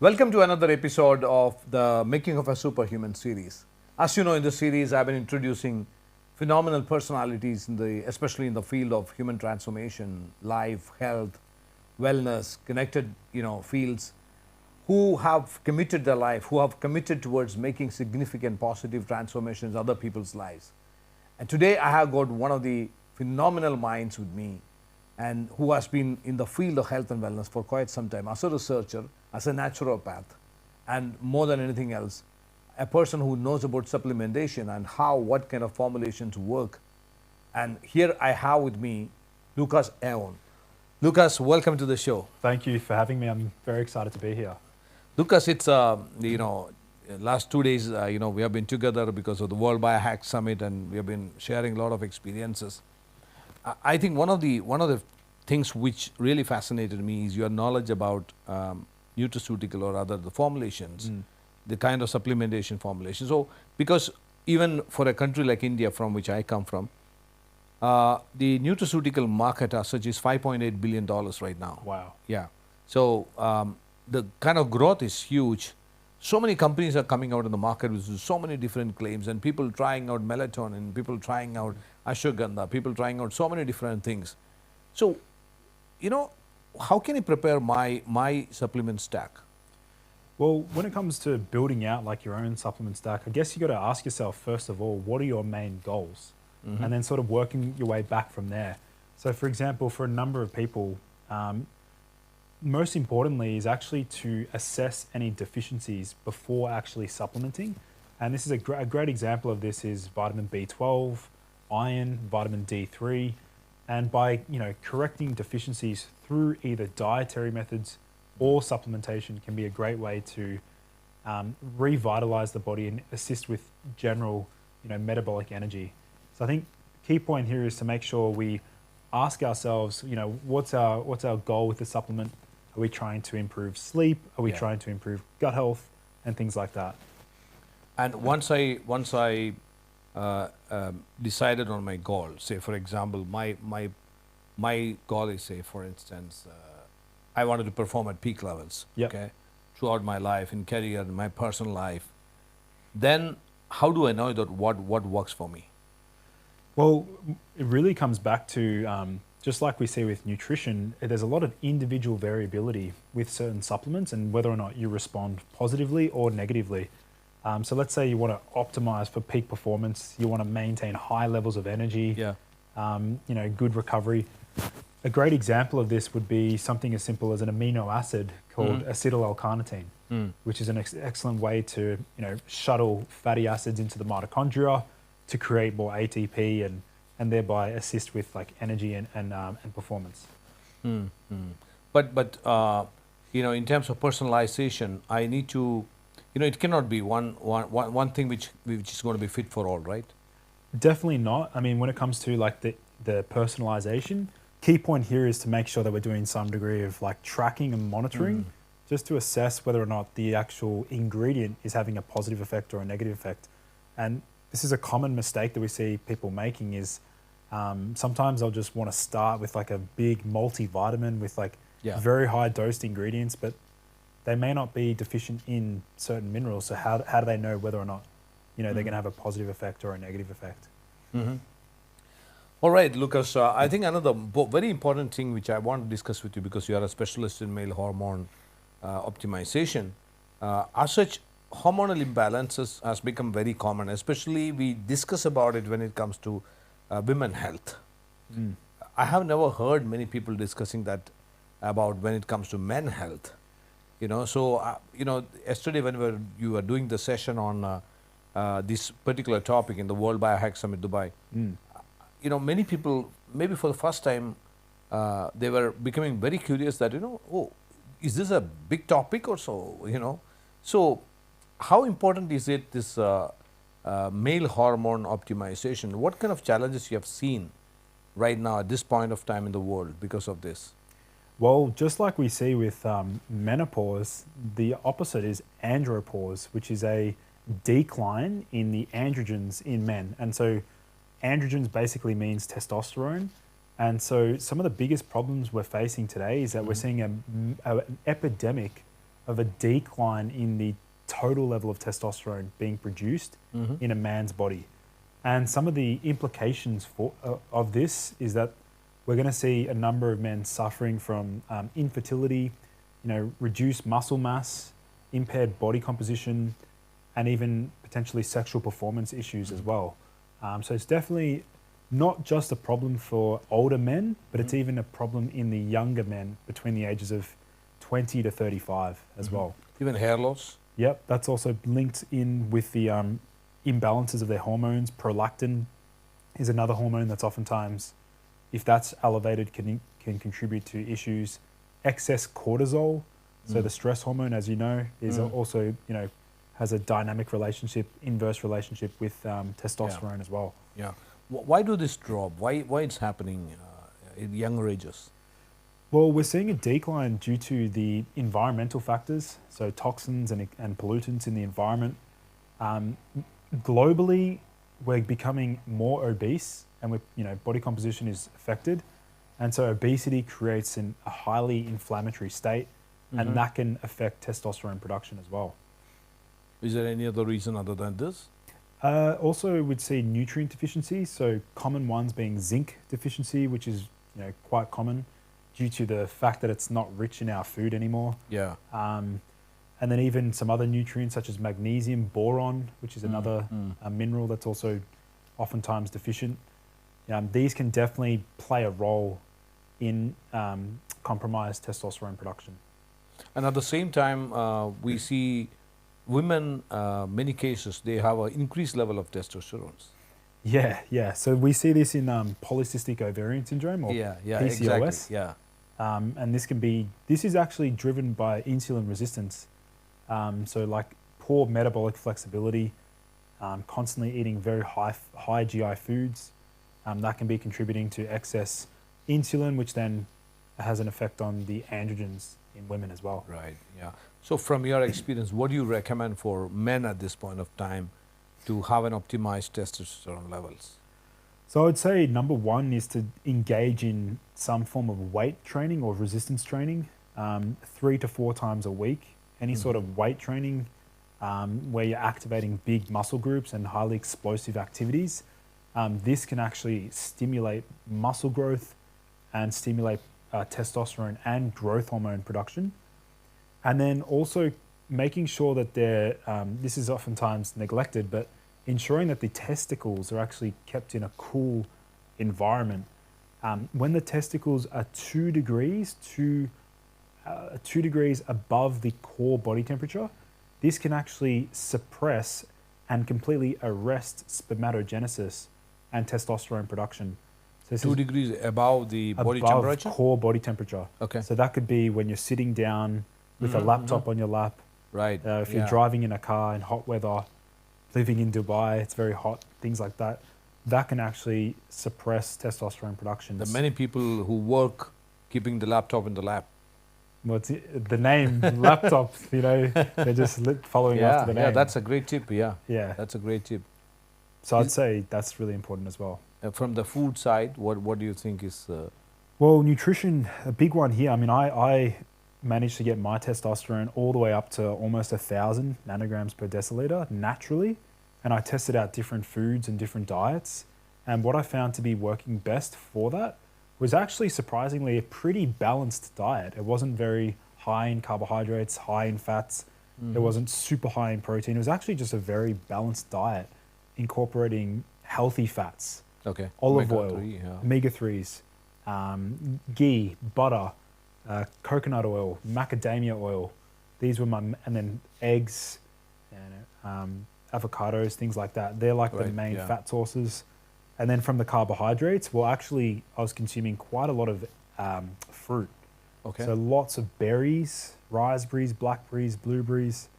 Welcome to another episode of the Making of a Superhuman series. As you know, in this series, I've been introducing phenomenal personalities, especially in the field of human transformation, life, health, wellness, connected, fields, who have committed their life, who have committed towards making significant positive transformations in other people's lives. And today, I have got one of the phenomenal minds with me, and who has been in the field of health and wellness for quite some time as a researcher, as a naturopath, and more than anything else, a person who knows about supplementation and what kind of formulations work. And here I have with me Lucas Aoun. Lucas, welcome to the show. Thank you for having me. I'm very excited to be here. Lucas, it's last 2 days, we have been together because of the World Biohacker Summit, and we have been sharing a lot of experiences. I think one of the things which really fascinated me is your knowledge about nutraceutical or other the formulations, the kind of supplementation formulation. So, because even for a country like India, from which I come from, the nutraceutical market as such is $5.8 billion right now. Wow. Yeah. So the kind of growth is huge. So many companies are coming out in the market with so many different claims, and people trying out melatonin, people trying out ashwagandha, people trying out so many different things. So, how can I prepare my supplement stack? Well, when it comes to building out like your own supplement stack, I guess you got to ask yourself, first of all, what are your main goals? And then sort of working your way back from there. So for example, for a number of people, most importantly is actually to assess any deficiencies before actually supplementing. And this is a great example of this is vitamin B12, iron, vitamin D3, and by correcting deficiencies through either dietary methods or supplementation can be a great way to revitalize the body and assist with general metabolic energy. So I think key point here is to make sure we ask ourselves, what's our goal with the supplement? Are we trying to improve sleep? Are we trying to improve gut health and things like that? And once I decided on my goal, say for example, my goal is, say for instance, I wanted to perform at peak levels, okay, throughout my life, in career, in my personal life. Then how do I know that what works for me? Well, it really comes back to just like we see with nutrition, there's a lot of individual variability with certain supplements and whether or not you respond positively or negatively. So let's say you want to optimize for peak performance, you want to maintain high levels of energy, good recovery. A great example of this would be something as simple as an amino acid called acetylcholine, which is an excellent way to shuttle fatty acids into the mitochondria to create more ATP and thereby assist with like energy and performance. But in terms of personalization, I need to, it cannot be one thing which is going to be fit for all, right? Definitely not. I mean, when it comes to like the personalization, key point here is to make sure that we're doing some degree of like tracking and monitoring just to assess whether or not the actual ingredient is having a positive effect or a negative effect. And this is a common mistake that we see people making is sometimes they'll just want to start with like a big multivitamin with like very high dosed ingredients, but they may not be deficient in certain minerals. So how do they know whether or not they're going to have a positive effect or a negative effect? All right, Lucas, I think another very important thing which I want to discuss with you, because you are a specialist in male hormone optimization, as such, hormonal imbalances has become very common, especially we discuss about it when it comes to women health. I have never heard many people discussing that about when it comes to men health. So yesterday when you were doing the session on this particular topic in the World Biohacker Summit Dubai, many people, maybe for the first time, they were becoming very curious that is this a big topic or so? So how important is it, this male hormone optimization? What kind of challenges you have seen right now at this point of time in the world because of this? Well, just like we see with menopause, the opposite is andropause, which is a decline in the androgens in men. And so androgens basically means testosterone. And so some of the biggest problems we're facing today is that we're seeing an epidemic of a decline in the total level of testosterone being produced in a man's body. And some of the implications of this is that we're going to see a number of men suffering from infertility, reduced muscle mass, impaired body composition, and even potentially sexual performance issues as well. So it's definitely not just a problem for older men, but it's even a problem in the younger men between the ages of 20 to 35 as well. Even hair loss? Yep, that's also linked in with the imbalances of their hormones. Prolactin is another hormone that's oftentimes, if that's elevated, can contribute to issues. Excess cortisol, so the stress hormone, as you know, is also, has a dynamic relationship, inverse relationship with testosterone as well. Yeah. Why do this drop? Why it's happening in younger ages? Well, we're seeing a decline due to the environmental factors, so toxins and pollutants in the environment. Globally, we're becoming more obese, and body composition is affected, and so obesity creates a highly inflammatory state, and that can affect testosterone production as well. Is there any other reason other than this? Also, we'd see nutrient deficiencies, so common ones being zinc deficiency, which is quite common due to the fact that it's not rich in our food anymore. Yeah. And then even some other nutrients such as magnesium, boron, which is another mineral that's also oftentimes deficient. These can definitely play a role in compromised testosterone production. And at the same time, we see women, many cases, they have an increased level of testosterone. Yeah. So we see this in polycystic ovarian syndrome or PCOS. Exactly. Yeah. And this is actually driven by insulin resistance. So like poor metabolic flexibility, constantly eating very high GI foods, that can be contributing to excess insulin, which then has an effect on the androgens in women as well. Right, yeah. So from your experience, what do you recommend for men at this point of time to have an optimized testosterone levels? So I would say number one is to engage in some form of weight training or resistance training 3 to 4 times a week. Any sort of weight training where you're activating big muscle groups and highly explosive activities. This can actually stimulate muscle growth and stimulate testosterone and growth hormone production. And then also making sure that this is oftentimes neglected, but ensuring that the testicles are actually kept in a cool environment. When the testicles are 2 degrees above the core body temperature, this can actually suppress and completely arrest spermatogenesis and testosterone production. So 2 degrees above the body temperature? Core body temperature. Okay. So that could be when you're sitting down with a laptop on your lap. Right. If you're driving in a car in hot weather, living in Dubai, it's very hot, things like that. That can actually suppress testosterone production. The many people who work keeping the laptop in the lap. Well, it's the name laptop, they're just following after the name. Yeah, that's a great tip. Yeah. That's a great tip. So I'd say that's really important as well. From the food side, what do you think is? Well, nutrition, a big one here. I mean, I managed to get my testosterone all the way up to almost 1,000 nanograms per deciliter naturally. And I tested out different foods and different diets. And what I found to be working best for that was actually surprisingly a pretty balanced diet. It wasn't very high in carbohydrates, high in fats. It wasn't super high in protein. It was actually just a very balanced diet incorporating healthy fats. Okay. Olive oil, Omega-3, yeah. omega-3s, ghee, butter, coconut oil, macadamia oil. These were and then eggs and avocados, things like that. They're like the main fat sources. And then from the carbohydrates, well, actually, I was consuming quite a lot of fruit. Okay. So lots of berries, raspberries, blackberries, blueberries.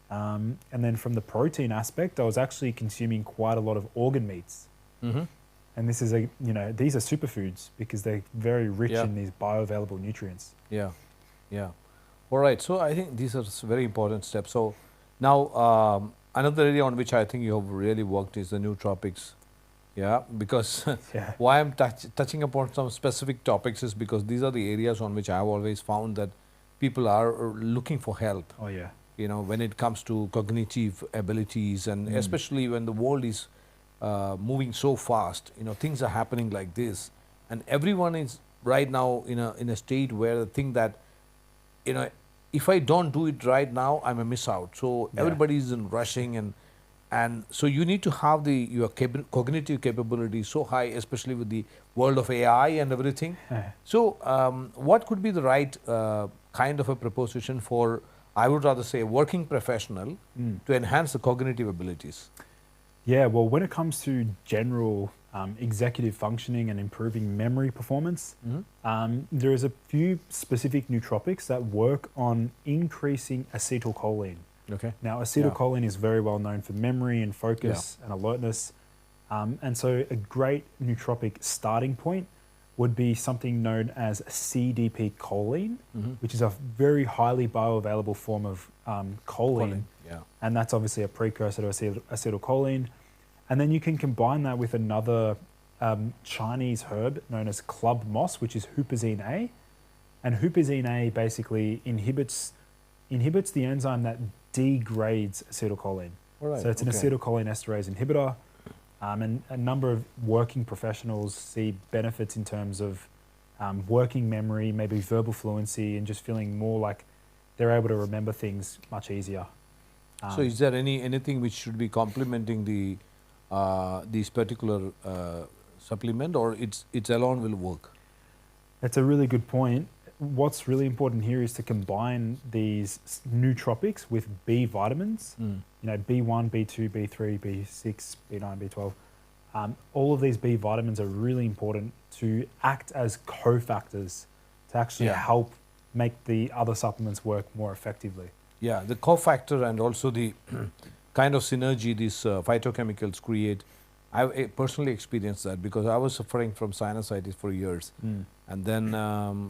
And then from the protein aspect, I was actually consuming quite a lot of organ meats. And this is these are superfoods because they're very rich in these bioavailable nutrients. Yeah. All right. So I think these are very important steps. So now another area on which I think you have really worked is the nootropics. Yeah, because why I'm touching upon some specific topics is because these are the areas on which I have always found that people are looking for help. Oh yeah. You know, when it comes to cognitive abilities, and especially when the world is moving so fast, you know, things are happening like this, and everyone is right now in a state where they think that, you know, if I don't do it right now, I may miss out. So Yeah. everybody is in rushing, and so you need to have your cognitive capability so high, especially with the world of AI and everything. So what could be the right kind of a proposition for, I would rather say, a working professional to enhance the cognitive abilities? Yeah, well, when it comes to general executive functioning and improving memory performance, there is a few specific nootropics that work on increasing acetylcholine. Okay. Now, acetylcholine is very well known for memory and focus and alertness. And so a great nootropic starting point would be something known as CDP choline, which is a very highly bioavailable form of choline. Yeah. And that's obviously a precursor to acetylcholine. And then you can combine that with another Chinese herb known as club moss, which is huperzine A. And huperzine A basically inhibits the enzyme that degrades acetylcholine. All right, So it's an okay. acetylcholine esterase inhibitor. And a number of working professionals see benefits in terms of working memory, maybe verbal fluency, and just feeling more like they're able to remember things much easier. So is there anything which should be complementing this particular supplement, or it's alone will work? That's a really good point. What's really important here is to combine these nootropics with B vitamins. You know, B1, B2, B3, B6, B9, B12. All of these B vitamins are really important to act as cofactors to actually help make the other supplements work more effectively. Yeah, the cofactor and also the kind of synergy these phytochemicals create. I've personally experienced that because I was suffering from sinusitis for years. And then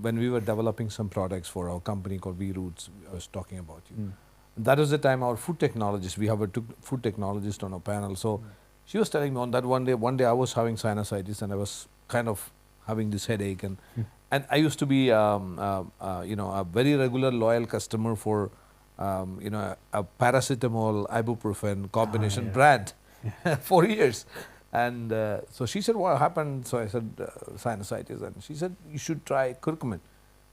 when we were developing some products for our company called V-Roots, I was talking about you. That was the time our food technologist, we have a food technologist on our panel. So she was telling me on that one day I was having sinusitis and I was kind of having this headache. And I used to be, a very regular loyal customer for, a paracetamol, ibuprofen combination brand for years. And so she said, what happened? So I said, sinusitis. And she said, you should try curcumin.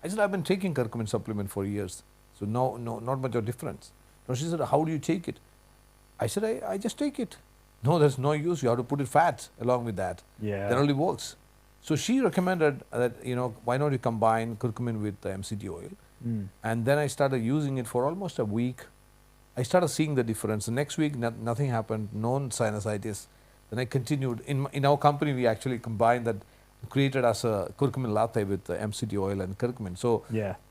I said, I've been taking curcumin supplement for years. So no, not much of difference. No, she said, how do you take it? I said, I just take it. No, there's no use. You have to put it fat along with that. Yeah. That only works. So she recommended that, why not you combine curcumin with the MCT oil? And then I started using it for almost a week. I started seeing the difference. The next week, nothing happened, no sinusitis. Then I continued. In our company, we actually combined that, created as a curcumin latte with the MCT oil and curcumin. So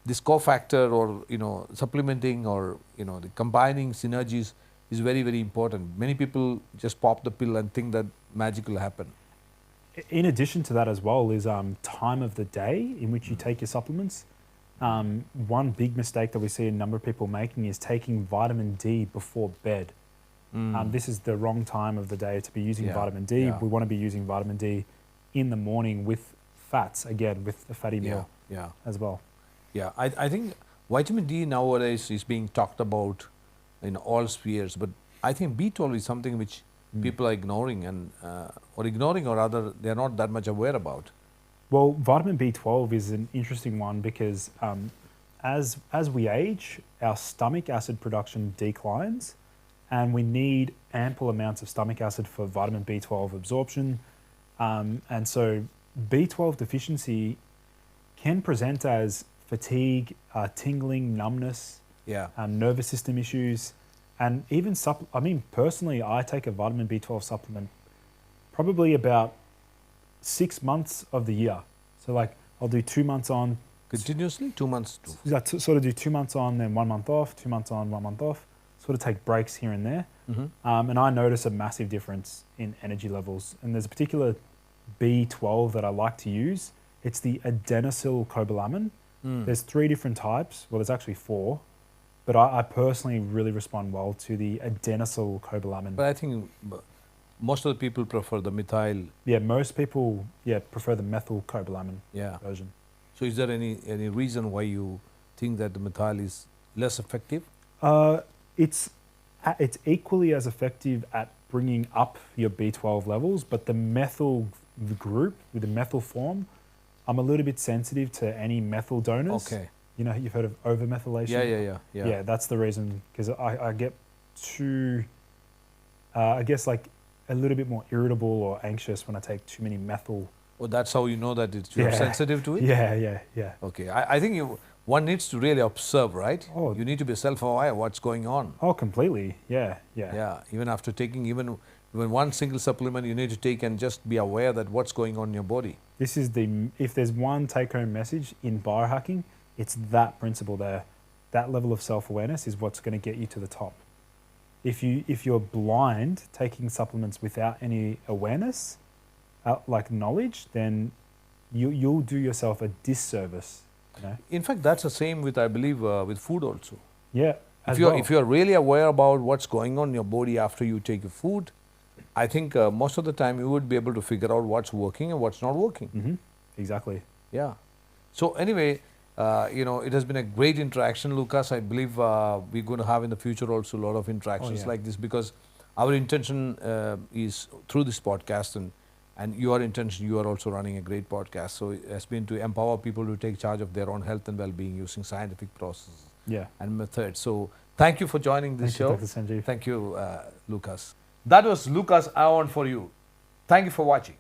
this cofactor or, supplementing or, the combining synergies is very, very important. Many people just pop the pill and think that magic will happen. In addition to that as well is time of the day in which you take your supplements. One big mistake that we see a number of people making is taking vitamin D before bed. This is the wrong time of the day to be using vitamin D. We want to be using vitamin D in the morning with fats, again, with the fatty meal as well. Yeah, I think vitamin D nowadays is being talked about in all spheres, but I think B12 is something which people are ignoring or rather they're not that much aware about. Well, vitamin B12 is an interesting one because as we age, our stomach acid production declines and we need ample amounts of stomach acid for vitamin B12 absorption. And so B12 deficiency can present as fatigue, tingling, numbness, nervous system issues, and even personally, I take a vitamin B12 supplement probably about 6 months of the year. So like I'll do 2 months on. Continuously? 2 months? Sort of do 2 months on, then 1 month off, 2 months on, 1 month off. Sort of take breaks here and there. And I notice a massive difference in energy levels. And there's a particular B12 that I like to use. It's the adenosylcobalamin. There's 3 different types. Well, there's actually 4. But I personally really respond well to the adenosylcobalamin. But I think most of the people prefer the methyl. Yeah, most people prefer the methylcobalamin version. So is there any reason why you think that the methyl is less effective? It's equally as effective at bringing up your B12 levels, but the methyl group with the methyl form, I'm a little bit sensitive to any methyl donors. Okay. You know, you've heard of overmethylation. Yeah. Yeah, that's the reason, because I get too, I guess like a little bit more irritable or anxious when I take too many methyl. Oh, that's how you know that you're sensitive to it? Yeah. Okay. I think one needs to really observe, right? Oh. You need to be self-aware of what's going on. Oh, completely. Yeah. Yeah. Even after taking even one single supplement you need to take, and just be aware that what's going on in your body. This is if there's one take-home message in biohacking, it's that principle there. That level of self-awareness is what's going to get you to the top. If you're blind, taking supplements without any awareness, like knowledge, then you'll do yourself a disservice. You know? In fact, that's the same with, I believe, with food also. Yeah. If you're really aware about what's going on in your body after you take your food, I think most of the time you would be able to figure out what's working and what's not working. Mm-hmm. Exactly. Yeah. So anyway, it has been a great interaction, Lucas. I believe we're going to have in the future also a lot of interactions like this, because our intention is through this podcast, and your intention, you are also running a great podcast. So it has been to empower people to take charge of their own health and well-being using scientific processes and methods. So thank you for joining this show. Thank you, Dr. Sanjeev. Thank you, Lucas. That was Lucas Aoun for you. Thank you for watching.